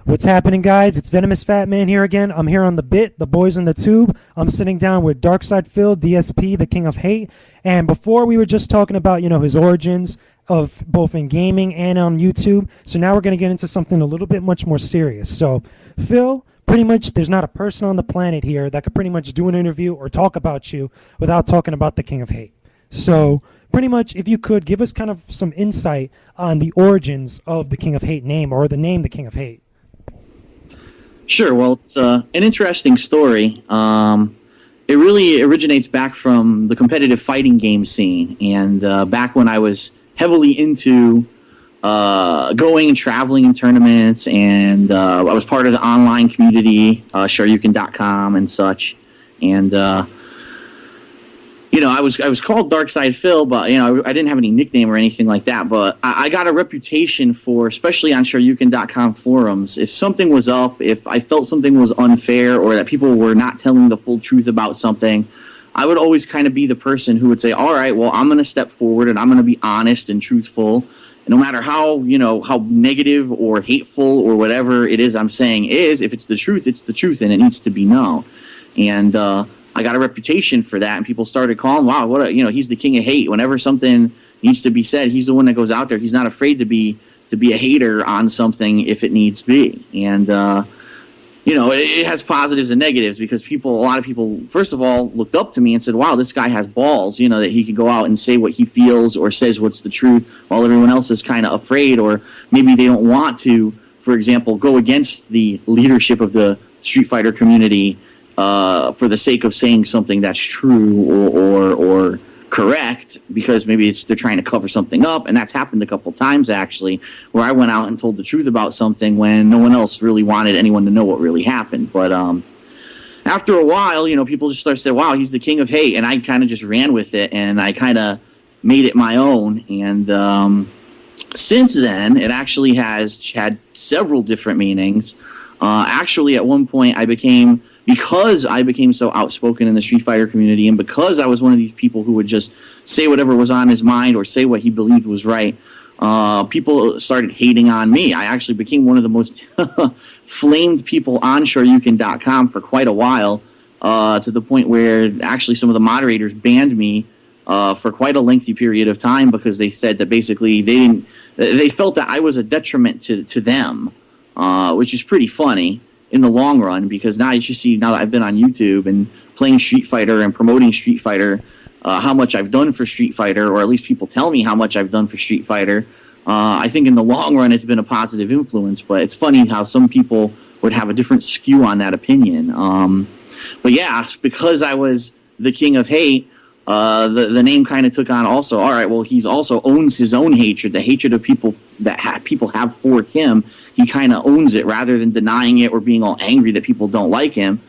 What's happening, guys? It's VenomousFatman here again. I'm here on the BITT, the boys in the tube. I'm sitting down with DarksydePhil, DSP, the king of hate. And before we were just talking about, his origins of both in gaming and on YouTube. So now we're going to get into something a little bit much more serious. So, Phil, pretty much there's not a person on the planet here that could pretty much do an interview or talk about you without talking about the king of hate. So, pretty much, if you could give us kind of some insight on the origins of the king of hate name, or the name the king of hate. Sure. Well, it's an interesting story. It really originates back from the competitive fighting game scene, and back when I was heavily into going and traveling in tournaments, and I was part of the online community, Shoryuken.com and such, and I was called DarksydePhil, but I didn't have any nickname or anything like that. But I got a reputation for, especially on Shoryuken.com forums, if something was up, if I felt something was unfair or that people were not telling the full truth about something, I would always kind of be the person who would say, all right, well, I'm going to step forward and I'm going to be honest and truthful. And no matter how negative or hateful or whatever it is I'm saying is, if it's the truth, it's the truth, and it needs to be known. And I got a reputation for that, and people started calling, wow, he's the king of hate. Whenever something needs to be said, he's the one that goes out there. He's not afraid to be a hater on something if it needs be. And it has positives and negatives, because a lot of people, first of all, looked up to me and said, wow, this guy has balls, that he can go out and say what he feels or says what's the truth, while everyone else is kind of afraid, or maybe they don't want to, for example, go against the leadership of the Street Fighter community for the sake of saying something that's true or correct, because maybe they're trying to cover something up. And that's happened a couple times, actually, where I went out and told the truth about something when no one else really wanted anyone to know what really happened. But after a while, people just started saying, wow, he's the king of hate, and I kind of just ran with it, and I kind of made it my own. And since then, it actually has had several different meanings. Actually, at one point, because I became so outspoken in the Street Fighter community, and because I was one of these people who would just say whatever was on his mind or say what he believed was right, people started hating on me. I actually became one of the most flamed people on Shoryuken.com for quite a while, to the point where actually some of the moderators banned me for quite a lengthy period of time, because they said that basically they felt that I was a detriment to them, which is pretty funny in the long run, because now that I've been on YouTube and playing Street Fighter and promoting Street Fighter, how much I've done for Street Fighter, or at least people tell me how much I've done for Street Fighter. I think in the long run it's been a positive influence, but it's funny how some people would have a different skew on that opinion. But yeah, because I was the king of hate, the name kind of took on also, all right, well, he's also owns his own hatred, the hatred of people that people have for him. He kind of owns it, rather than denying it or being all angry that people don't like him.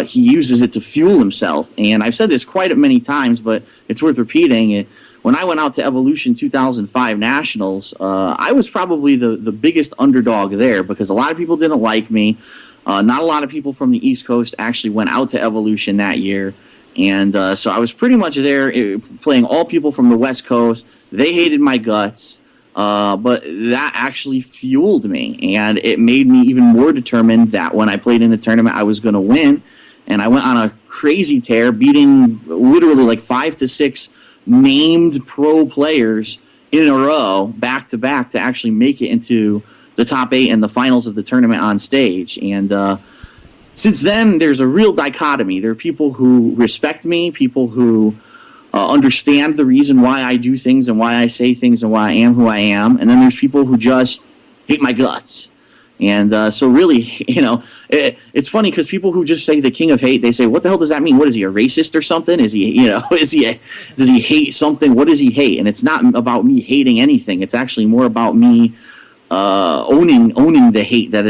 He uses it to fuel himself. And I've said this quite many times, but it's worth repeating. When I went out to Evolution 2005 Nationals, I was probably the biggest underdog there, because a lot of people didn't like me. Not a lot of people from the East Coast actually went out to Evolution that year. And so I was pretty much there playing all people from the West Coast. They hated my guts. But that actually fueled me, and it made me even more determined that when I played in the tournament, I was going to win. And I went on a crazy tear, beating literally like 5 to 6 named pro players in a row, back to back, to actually make it into the top 8 and the finals of the tournament on stage. And since then, there's a real dichotomy. There are people who respect me, people who understand the reason why I do things and why I say things and why I am who I am. And then there's people who just hate my guts. And so really, it's funny, because people who just say the king of hate, they say, what the hell does that mean? What is he, a racist or something? Is he, does he hate something? What does he hate? And it's not about me hating anything. It's actually more about me owning the hate that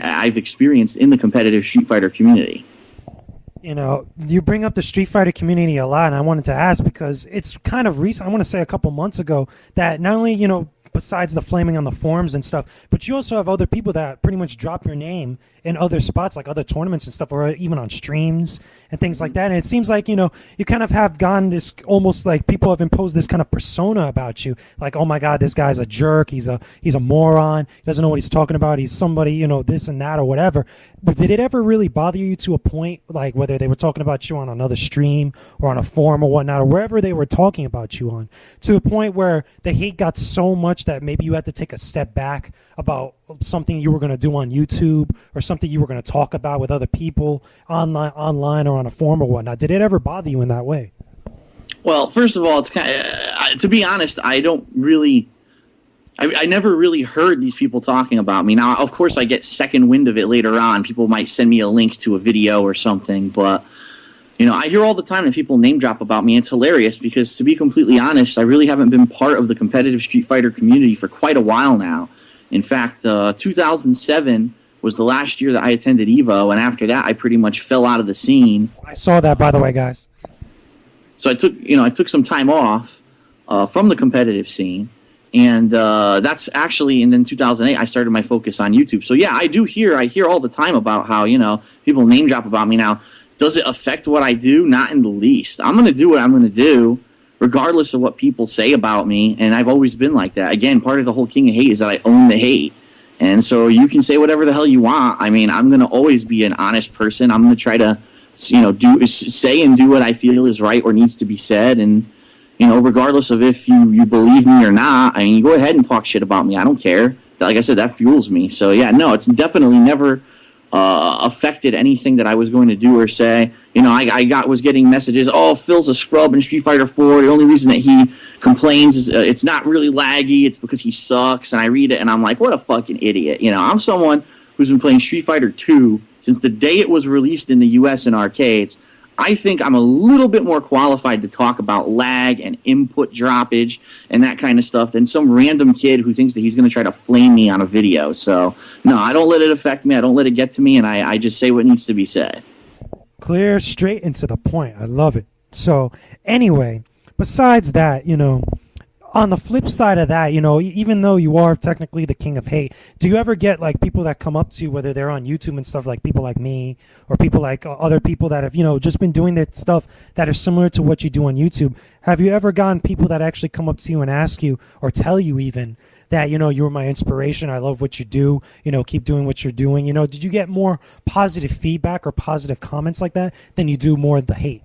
I've experienced in the competitive Street Fighter community. You bring up the Street Fighter community a lot, and I wanted to ask, because it's kind of recent. I want to say a couple months ago that not only, besides the flaming on the forums and stuff. But you also have other people that pretty much drop your name in other spots, like other tournaments and stuff, or even on streams and things like that. And it seems like, you know, you kind of have gone this almost like people have imposed this kind of persona about you. Like, oh my God, this guy's a jerk. He's a moron. He doesn't know what he's talking about. He's somebody, you know, this and that or whatever. But did it ever really bother you to a point, like whether they were talking about you on another stream or on a forum or whatnot, or wherever they were talking about you on, to a point where the hate got so much that maybe you had to take a step back about something you were going to do on YouTube or something you were going to talk about with other people online or on a forum or whatnot? Did it ever bother you in that way? Well, first of all, it's kind of, to be honest, I never really heard these people talking about me. Now, of course, I get second wind of it later on. People might send me a link to a video or something, but you know, I hear all the time that people name drop about me. It's hilarious because, to be completely honest, I really haven't been part of the competitive Street Fighter community for quite a while now. In fact, 2007 was the last year that I attended EVO, and after that, I pretty much fell out of the scene. I saw that, by the way, guys. So I took some time off from the competitive scene, and that's actually, and then 2008, I started my focus on YouTube. So yeah, I hear all the time about how, you know, people name drop about me. Now, does it affect what I do? Not in the least. I'm going to do what I'm going to do, regardless of what people say about me, and I've always been like that. Again, part of the whole King of Hate is that I own the hate, and so you can say whatever the hell you want. I mean, I'm going to always be an honest person. I'm going to try to, you know, say and do what I feel is right or needs to be said, and you know, regardless of if you believe me or not. I mean, you go ahead and talk shit about me. I don't care. Like I said, that fuels me. So yeah, no, it's definitely never affected anything that I was going to do or say. You know, I was getting messages, oh, Phil's a scrub in Street Fighter 4. The only reason that he complains is it's not really laggy. It's because he sucks. And I read it, and I'm like, what a fucking idiot. You know, I'm someone who's been playing Street Fighter 2 since the day it was released in the U.S. in arcades. I think I'm a little bit more qualified to talk about lag and input droppage and that kind of stuff than some random kid who thinks that he's going to try to flame me on a video. So, no, I don't let it affect me. I don't let it get to me, and I just say what needs to be said. Clear, straight, and to the point. I love it. So, anyway, besides that, you know, on the flip side of that, you know, even though you are technically the King of Hate, do you ever get like people that come up to you, whether they're on YouTube and stuff, like people like me or people like other people that have, you know, just been doing their stuff that are similar to what you do on YouTube? Have you ever gotten people that actually come up to you and ask you or tell you even that, you know, you're my inspiration, I love what you do, you know, keep doing what you're doing? You know, did you get more positive feedback or positive comments like that than you do more of the hate?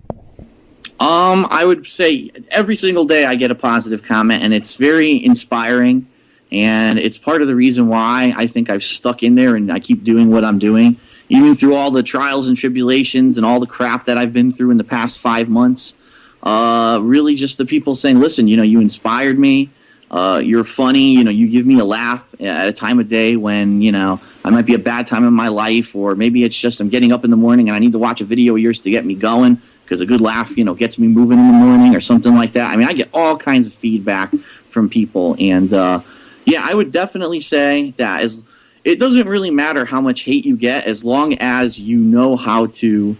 I would say every single day I get a positive comment, and it's very inspiring, and it's part of the reason why I think I've stuck in there and I keep doing what I'm doing, even through all the trials and tribulations and all the crap that I've been through in the past 5 months. Really just the people saying, listen, you know, you inspired me, you're funny, you know, you give me a laugh at a time of day when, you know, I might be a bad time in my life, or maybe it's just I'm getting up in the morning and I need to watch a video of yours to get me going, because a good laugh, you know, gets me moving in the morning or something like that. I mean, I get all kinds of feedback from people, and yeah, I would definitely say that it doesn't really matter how much hate you get, as long as you know how to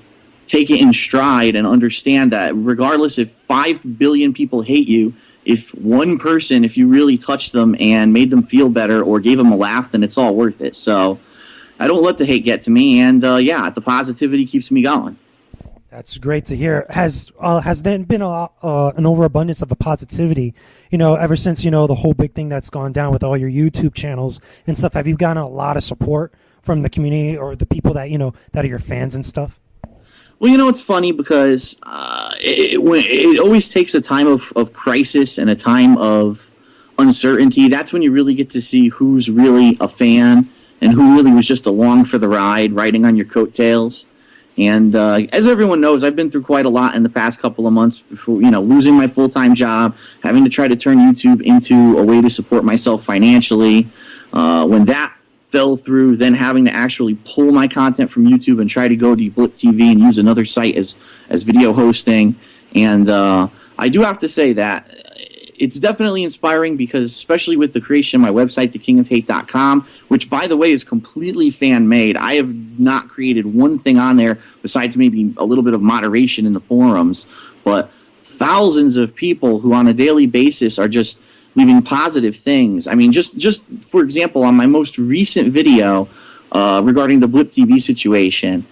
take it in stride and understand that regardless if 5 billion people hate you, if one person, if you really touched them and made them feel better or gave them a laugh, then it's all worth it. So I don't let the hate get to me, and yeah, the positivity keeps me going. That's great to hear. Has there been an overabundance of a positivity, you know, ever since, you know, the whole big thing that's gone down with all your YouTube channels and stuff? Have you gotten a lot of support from the community or the people that, you know, that are your fans and stuff? Well, you know, it's funny because it always takes a time of crisis and a time of uncertainty. That's when you really get to see who's really a fan and who really was just along for the ride, riding on your coattails. And as everyone knows, I've been through quite a lot in the past couple of months before, you know, losing my full-time job, having to try to turn YouTube into a way to support myself financially. When that fell through, then having to actually pull my content from YouTube and try to go to BITT TV and use another site as video hosting. And I do have to say that it's definitely inspiring, because especially with the creation of my website, thekingofhate.com, which, by the way, is completely fan-made. I have not created one thing on there besides maybe a little bit of moderation in the forums, but thousands of people who on a daily basis are just leaving positive things. I mean, just for example, on my most recent video regarding the Blip TV situation,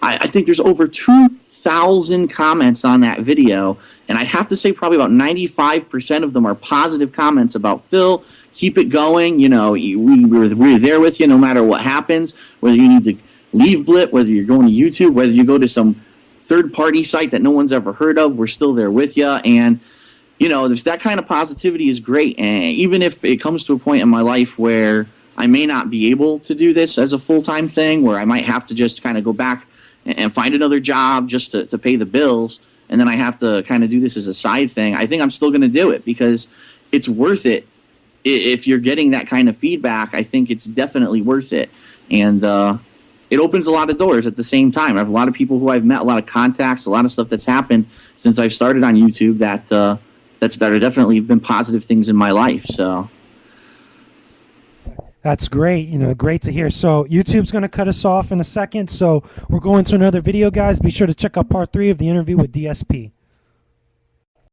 I think there's over 2,000 comments on that video, and I'd have to say probably about 95% of them are positive comments about Phil. Keep it going. You know, we're there with you no matter what happens, whether you need to leave Blip, whether you're going to YouTube, whether you go to some third-party site that no one's ever heard of, we're still there with you. And, you know, there's that kind of positivity is great. And even if it comes to a point in my life where I may not be able to do this as a full-time thing, where I might have to just kind of go back and find another job just to pay the bills, and then I have to kind of do this as a side thing, I think I'm still going to do it because it's worth it. If you're getting that kind of feedback, I think it's definitely worth it. And it opens a lot of doors at the same time. I have a lot of people who I've met, a lot of contacts, a lot of stuff that's happened since I've started on YouTube that are definitely been positive things in my life. So That's great. You know, great to hear. So YouTube's going to cut us off in a second. So we're going to another video, guys. Be sure to check out part 3 of the interview with DSP.